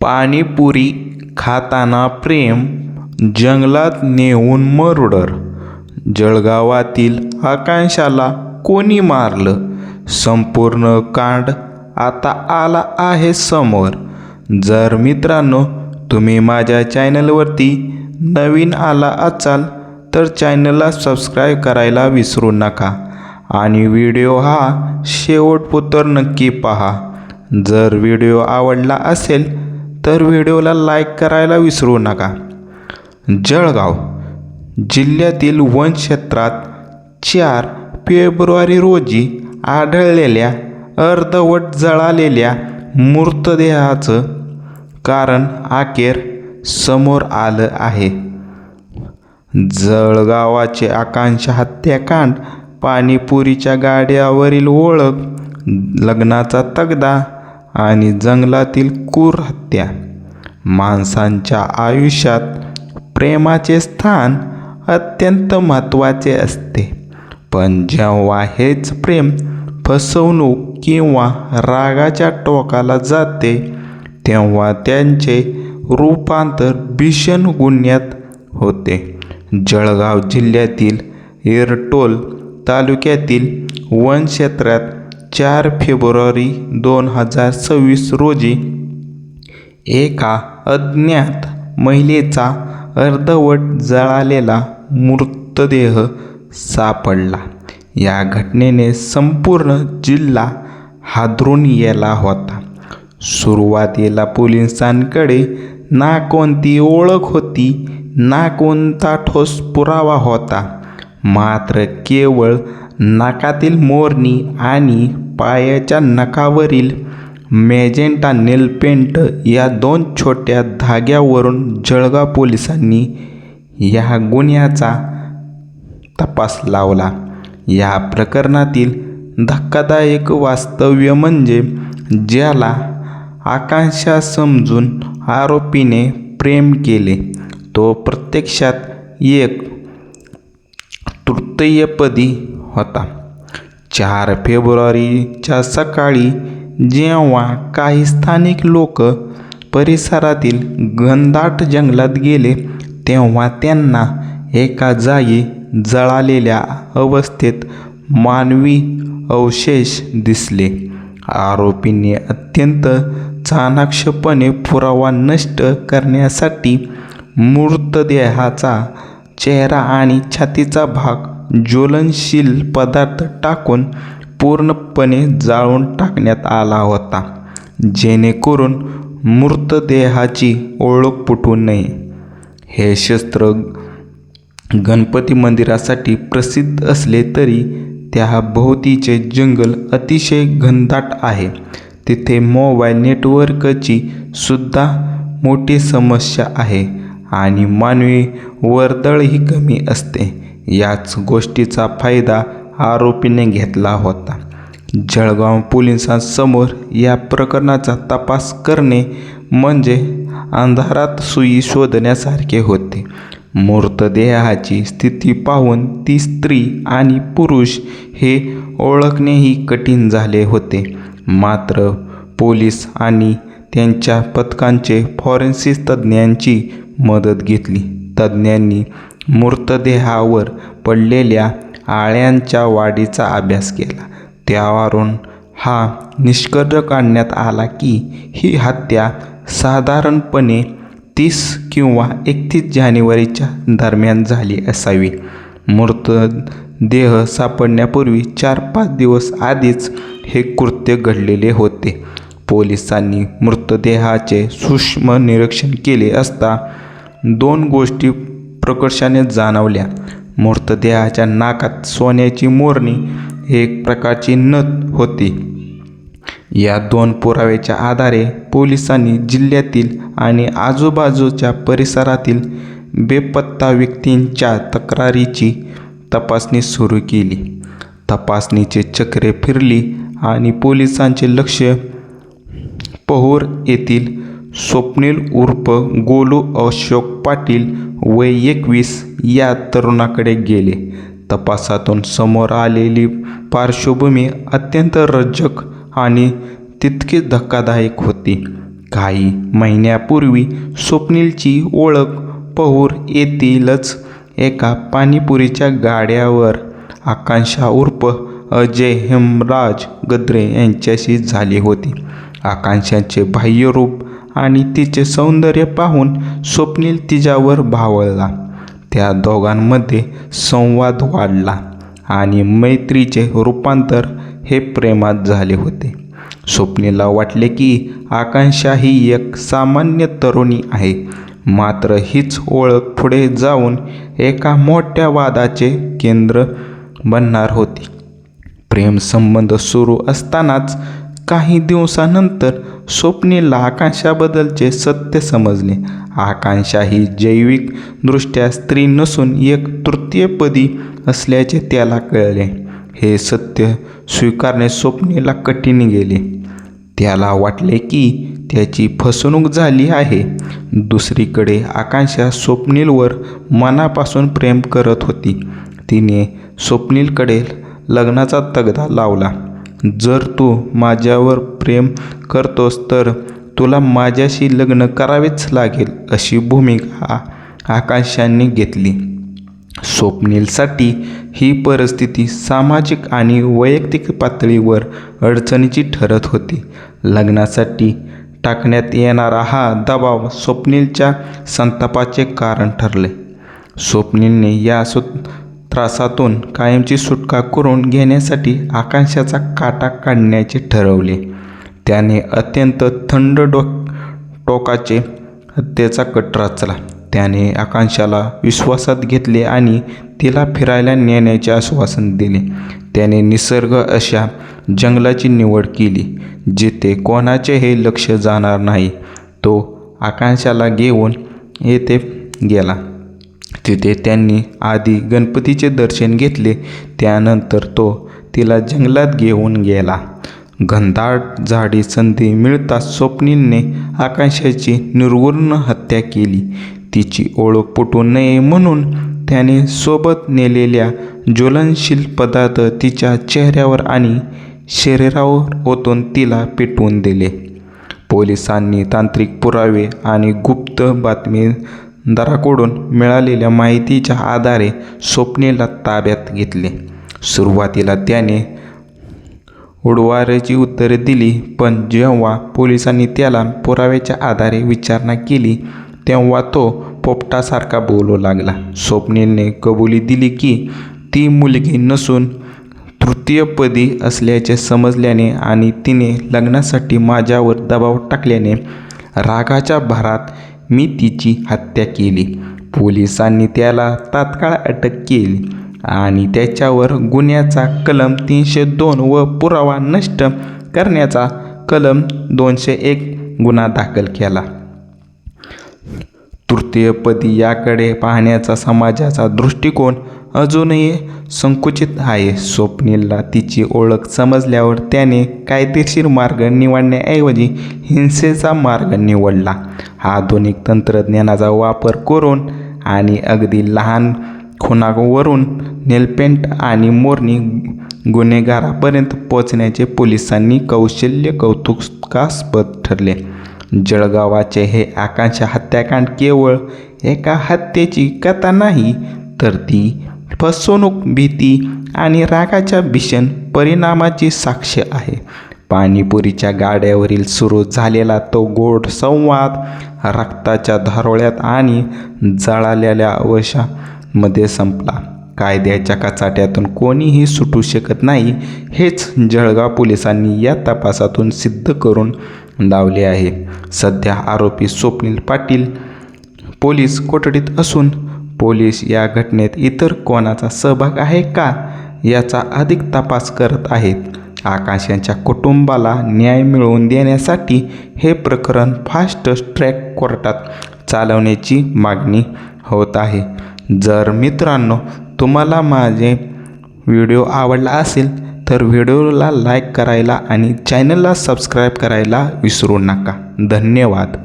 पाणीपुरी खाताना प्रेम, जंगलात नेऊन मर्डर. जळगावातील आकांक्षाला कोणी मारलं? संपूर्ण कांड आता आला आहे समोर. जर मित्रांनो तुम्ही माझ्या चॅनलवरती नवीन आला असाल तर चॅनलला सबस्क्राईब करायला विसरू नका आणि व्हिडिओ हा शेवटपर्यंत नक्की पहा. जर व्हिडिओ आवडला असेल तर व्हिडिओला लाईक करायला विसरू नका. जळगाव जिल्ह्यातील वन क्षेत्रात 4 फेब्रुवारी रोजी आढळलेल्या अर्धवट जळालेल्या मृतदेहाचं कारण अखेर समोर आलं आहे. जळगावाचे आकांक्षा हत्याकांड, पाणीपुरीच्या गाड्यावरील ओळख, लग्नाचा तगादा आणि जंगलातील क्रूर हत्या. माणसांच्या आयुष्यात प्रेमाचे स्थान अत्यंत महत्त्वाचे असते, पण जेव्हा हेच प्रेम फसवणूक किंवा रागाच्या टोकाला जाते तेव्हा त्यांचे रूपांतर भीषण गुन्ह्यात होते. जळगाव जिल्ह्यातील एरटोल तालुक्यातील वन क्षेत्रात 4 फेब्रुवारी 2026 रोजी एका अज्ञात महिलेचा अर्धवट जळालेला मृतदेह सापडला. या घटनेने संपूर्ण जिल्हा हादरून गेला होता. सुरुवातीला पोलिसांकडे ना कोणती ओळख होती ना कोणता ठोस पुरावा होता. मात्र केवळ नाकातील मोरणी आणि पायाच्या नखावरील मॅजेंटा नेलपेंट या 2 छोट्या धाग्यावरून जळगाव पोलिसांनी या गुन्ह्याचा तपास लावला. या प्रकरणातील धक्कादायक वास्तव म्हणजे ज्याला आकांक्षा समजून आरोपीने प्रेम केले तो प्रत्यक्षात एक तृतीयपदी होता. 4 फेब्रुवारीच्या सकाळी जेव्हा काही स्थानिक लोक परिसरातील घनदाट जंगलात गेले तेव्हा त्यांना एका जागी जळालेल्या अवस्थेत मानवी अवशेष दिसले. आरोपींनी अत्यंत चाणाक्षपणे पुरावा नष्ट करण्यासाठी मृतदेहाचा चेहरा आणि छातीचा भाग ज्वलनशील पदार्थ टाकून पूर्णपणे जाळून टाकण्यात आला होता, जेणेकरून मृतदेहाची ओळख पटू नये. हे शस्त्र गणपती मंदिरासाठी प्रसिद्ध असले तरी त्या भोवतीचे जंगल अतिशय घनदाट आहे. तिथे मोबाईल नेटवर्कची सुद्धा मोठी समस्या आहे आणि मानवी वर्दळही कमी असते. याच गोष्टीचा फायदा आरोपीने घेतला होता. जळगाव पोलिसांसमोर या प्रकरणाचा तपास करणे म्हणजे अंधारात सुई शोधण्यासारखे होते. मृतदेहाची स्थिती पाहून ती स्त्री आणि पुरुष हे ओळखणेही कठीण झाले होते. मात्र पोलीस आणि त्यांच्या पथकांचे फॉरेन्सिक तज्ज्ञांची मदत घेतली. तज्ज्ञांनी मृतदेहावर पडलेल्या आळ्यांच्या वाढीचा अभ्यास केला. त्यावरून हा निष्कर्ष काढण्यात आला की ही हत्या साधारणपणे 30 किंवा 31 जानेवारीच्या दरम्यान झाली असावी. मृतदेह सापडण्यापूर्वी 4-5 दिवस आधीच हे कृत्य घडलेले होते. पोलिसांनी मृतदेहाचे सूक्ष्म निरीक्षण केले असता 2 गोष्टी प्रकर्षाने जाणवल्या. मृतदेहाच्या नाकात सोन्याची मोरणी, एक प्रकारची नथ होती. या 2 पुराव्याच्या आधारे पोलिसांनी जिल्ह्यातील आणि आजूबाजूच्या परिसरातील बेपत्ता व्यक्तींच्या तक्रारीची तपासणी सुरू केली. तपासणीची चक्रे फिरली आणि पोलिसांचे लक्ष पहूर येथील स्वप्नील उर्फ गोलू अशोक पाटील वय 21 या तरुणाकडे गेले. तपासातून समोर आलेली पार्श्वभूमी अत्यंत रंजक आणि तितकीच धक्कादायक होती. काही महिन्यापूर्वी स्वप्नीलची ओळख पहूर येथीलच एका पाणीपुरीच्या गाड्यावर आकांक्षा उर्फ अजय हेमराज गद्रे यांच्याशी झाली होती. आकांक्षाचे बाह्यरूप आणि तिचे सौंदर्य पाहून स्वप्नील तिच्यावर भावळला. त्या दोघांमध्ये संवाद वाढला आणि मैत्रीचे रूपांतर हे प्रेमात झाले होते. स्वप्नीलला वाटले की आकांक्षा ही एक सामान्य तरुणी आहे, मात्र हीच ओळख पुढे जाऊन एका मोठ्या वादाचे केंद्र बनणार होती. प्रेमसंबंध सुरू असतानाच काही दिवसानंतर स्वप्नीलला आकांक्षाबद्दलचे सत्य समजले. आकांक्षा ही जैविकदृष्ट्या स्त्री नसून एक तृतीयपदी असल्याचे त्याला कळले. हे सत्य स्वीकारणे स्वप्नीलला कठीण गेले. त्याला वाटले की त्याची फसवणूक झाली आहे. दुसरीकडे आकांक्षा स्वप्नीलवर मनापासून प्रेम करत होती. तिने स्वप्नीलकडे लग्नाचा तगादा लावला. जर तू माझ्यावर प्रेम करतोस तर तुला माझ्याशी लग्न करावेच लागेल, अशी भूमिका आकांक्षाने घेतली. स्वप्नीलसाठी ही परिस्थिती सामाजिक आणि वैयक्तिक पातळीवर अडचणीची ठरत होती. लग्नासाठी टाकण्यात येणारा हा दबाव स्वप्नीलच्या संतापाचे कारण ठरले. स्वप्नीलने या त्रासातून कायमची सुटका करून घेण्यासाठी आकांक्षाचा काटा काढण्याचे ठरवले. त्याने अत्यंत थंड टोकाचे हत्येचा कट रचला. त्याने आकांक्षाला विश्वासात घेतले आणि तिला फिरायला नेण्याचे आश्वासन दिले. त्याने निसर्ग अशा जंगलाची निवड केली जिथे कोणाचेही लक्ष जाणार नाही. तो आकांक्षाला घेऊन येथे गेला. तिथे त्यांनी आधी गणपतीचे दर्शन घेतले. त्यानंतर तो तिला जंगलात घेऊन गेला. घनदाट झाडी संधी मिळताच स्वप्नीलने आकांक्षाची निर्घृण हत्या केली. तिची ओळख पटू नये म्हणून त्याने सोबत नेलेल्या ज्वलनशील पदार्थ तिच्या चेहऱ्यावर आणि शरीरावर ओतून तिला पेटवून दिले. पोलिसांनी तांत्रिक पुरावे आणि गुप्त बातमीदाराकडून मिळालेल्या माहितीच्या आधारे स्वप्नीलला ताब्यात घेतले. सुरुवातीला त्याने उडवाऱ्याची उत्तरे दिली, पण जेव्हा पोलिसांनी त्याला पुराव्याच्या आधारे विचारणा केली तेव्हा तो पोपटासारखा बोलू लागला. स्वप्नीलने कबुली दिली की ती मुलगी नसून तृतीयपदी असल्याचे समजल्याने आणि तिने लग्नासाठी माझ्यावर दबाव टाकल्याने रागाच्या भरात मी तिची हत्या केली. पोलिसांनी त्याला तात्काळ अटक केली आणि त्याच्यावर गुन्ह्याचा कलम 302 व पुरावा नष्ट करण्याचा कलम 201 गुन्हा दाखल केला. तृतीयपदी याकडे पाहण्याचा समाजाचा दृष्टिकोन अजूनही संकुचित आहे. स्वप्नीलला तिची ओळख समजल्यावर त्याने कायदेशीर मार्ग निवडण्याऐवजी हिंसेचा मार्ग निवडला. आधुनिक तंत्रज्ञानाचा वापर करून आणि अगदी लहान खुनावरून नेलपेंट आणि मोरणी गुन्हेगारापर्यंत पोहोचण्याचे पोलिसांनी कौशल्य कौतुकास्पद ठरले. जळगावाचे हे आकांक्षा हत्याकांड केवळ एका हत्येची कथा नाही, तर ती फसवणूक, भीती आणि रागाच्या भीषण परिणामाची साक्ष आहे. पाणीपुरीच्या गाड्यावरील सुरू झालेला तो गोड संवाद रक्ताच्या धारोळ्यात आणि जळालेल्या अवशेषामध्ये संपला. कायद्याच्या कचाट्यातून कोणीही सुटू शकत नाही, हेच जळगाव पोलिसांनी या तपासातून सिद्ध करून लावले आहे. सध्या आरोपी स्वप्नील पाटील पोलीस कोठडीत असून पोलीस या घटनेत इतर कोणाचा सहभाग आहे का याचा अधिक तपास करत आहेत. आकांक्षाच्या कुटुंबाला न्याय मिळवून देण्यासाठी हे प्रकरण फास्ट ट्रॅक कोर्टात चालवण्याची मागणी होत आहे. जर मित्रांनो तुम्हाला माझे व्हिडिओ आवडला असेल तर व्हिडिओला लाईक करायला आणि चॅनलला सबस्क्राईब करायला विसरू नका. धन्यवाद.